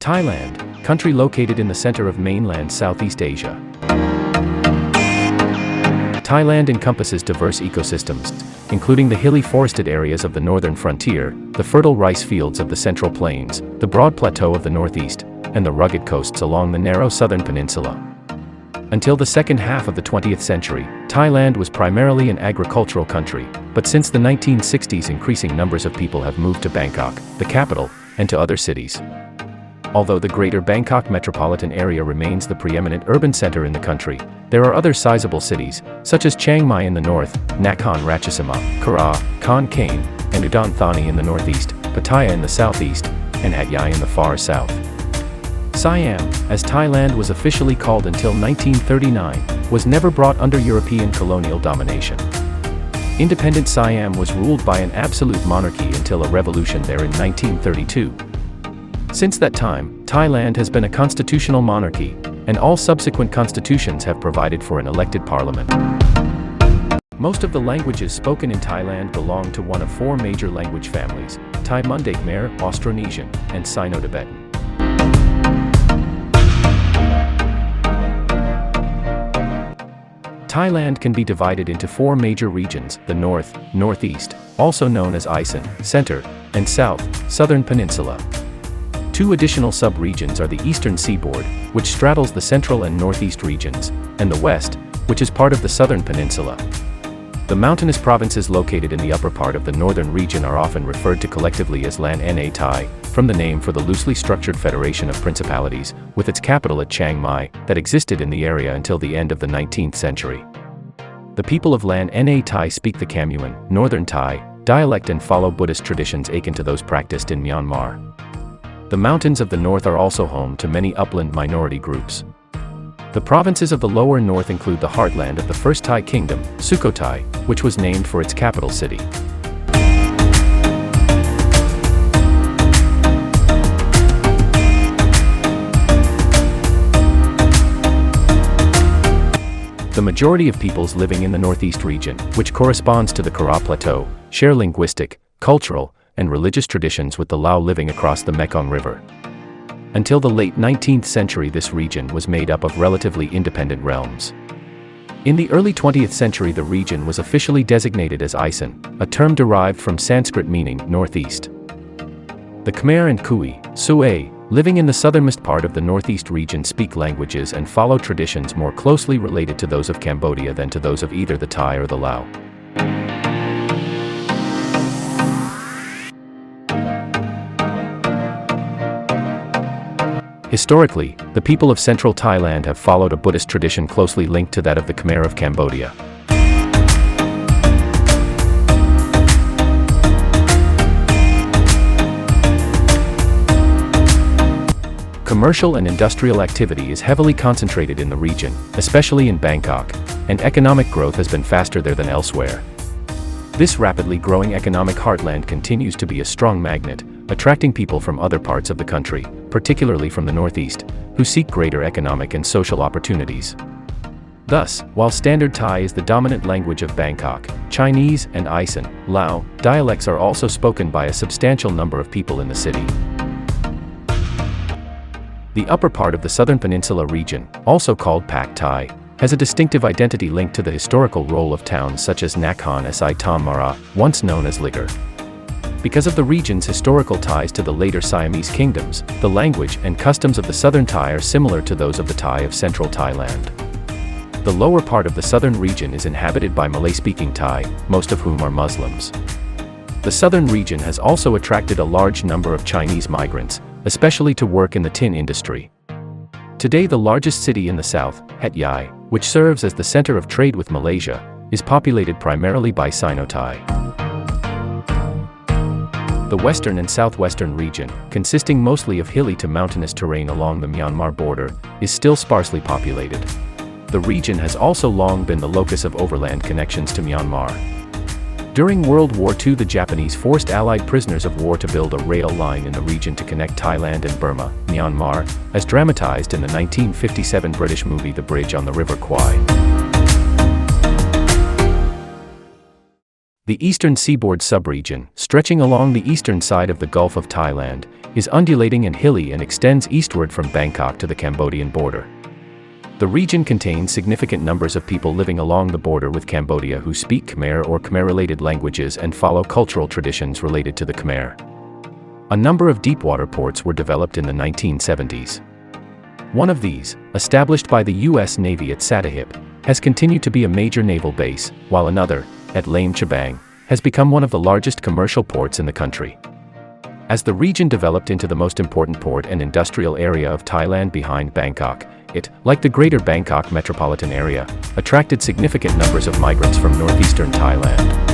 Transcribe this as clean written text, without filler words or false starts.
Thailand, country located in the center of mainland Southeast Asia. Thailand encompasses diverse ecosystems, including the hilly forested areas of the northern frontier, the fertile rice fields of the central plains, the broad plateau of the northeast, and the rugged coasts along the narrow southern peninsula. Until the second half of the 20th century, Thailand was primarily an agricultural country, but since the 1960s increasing numbers of people have moved to Bangkok, the capital, and to other cities. Although the greater Bangkok metropolitan area remains the preeminent urban center in the country, there are other sizable cities, such as Chiang Mai in the north, Nakhon Ratchasima, Kara, Khon Kaen, and Udon Thani in the northeast, Pattaya in the southeast, and Ayutthaya in the far south. Siam, as Thailand was officially called until 1939, was never brought under European colonial domination. Independent Siam was ruled by an absolute monarchy until a revolution there in 1932. Since that time, Thailand has been a constitutional monarchy, and all subsequent constitutions have provided for an elected parliament. Most of the languages spoken in Thailand belong to one of four major language families: Thai, Mundai, Khmer, Austronesian, and Sino-Tibetan. Thailand can be divided into four major regions: the north, northeast, also known as Isan, center, and south, southern peninsula. Two additional sub-regions are the eastern seaboard, which straddles the central and northeast regions, and the west, which is part of the southern peninsula. The mountainous provinces located in the upper part of the northern region are often referred to collectively as Lanna Thai, from the name for the loosely structured federation of principalities, with its capital at Chiang Mai, that existed in the area until the end of the 19th century. The people of Lanna Thai speak the Khamuan, Northern Thai, dialect and follow Buddhist traditions akin to those practiced in Myanmar. The mountains of the north are also home to many upland minority groups. The provinces of the lower north include the heartland of the First Thai Kingdom, Sukhothai, which was named for its capital city. The majority of peoples living in the northeast region, which corresponds to the Kara Plateau, share linguistic, cultural, and religious traditions with the Lao living across the Mekong River. Until the late 19th century, this region was made up of relatively independent realms. In the early 20th century, the region was officially designated as Isan, a term derived from Sanskrit meaning northeast. The Khmer and Kui, Sue, living in the southernmost part of the northeast region speak languages and follow traditions more closely related to those of Cambodia than to those of either the Thai or the Lao. Historically, the people of central Thailand have followed a Buddhist tradition closely linked to that of the Khmer of Cambodia. Commercial and industrial activity is heavily concentrated in the region, especially in Bangkok, and economic growth has been faster there than elsewhere. This rapidly growing economic heartland continues to be a strong magnet, attracting people from other parts of the country, particularly from the northeast, who seek greater economic and social opportunities. Thus, while Standard Thai is the dominant language of Bangkok, Chinese and Isan, Lao, dialects are also spoken by a substantial number of people in the city. The upper part of the southern peninsula region, also called Pak Thai, has a distinctive identity linked to the historical role of towns such as Nakhon Si Thom Mara, once known as Ligar. Because of the region's historical ties to the later Siamese kingdoms, the language and customs of the southern Thai are similar to those of the Thai of central Thailand. The lower part of the southern region is inhabited by Malay-speaking Thai, most of whom are Muslims. The southern region has also attracted a large number of Chinese migrants, especially to work in the tin industry. Today, the largest city in the south, Ayutthaya, which serves as the center of trade with Malaysia, is populated primarily by Sino-Thai. The western and southwestern region, consisting mostly of hilly to mountainous terrain along the Myanmar border, is still sparsely populated. The region has also long been the locus of overland connections to Myanmar. During World War II, the Japanese forced Allied prisoners of war to build a rail line in the region to connect Thailand and Burma, Myanmar, as dramatized in the 1957 British movie The Bridge on the River Kwai. The eastern seaboard subregion, stretching along the eastern side of the Gulf of Thailand, is undulating and hilly and extends eastward from Bangkok to the Cambodian border. The region contains significant numbers of people living along the border with Cambodia who speak Khmer or Khmer-related languages and follow cultural traditions related to the Khmer. A number of deepwater ports were developed in the 1970s. One of these, established by the U.S. Navy at Sattahip, has continued to be a major naval base, while another, at Laem Chabang, has become one of the largest commercial ports in the country. As the region developed into the most important port and industrial area of Thailand behind Bangkok, it, like the greater Bangkok metropolitan area, attracted significant numbers of migrants from northeastern Thailand.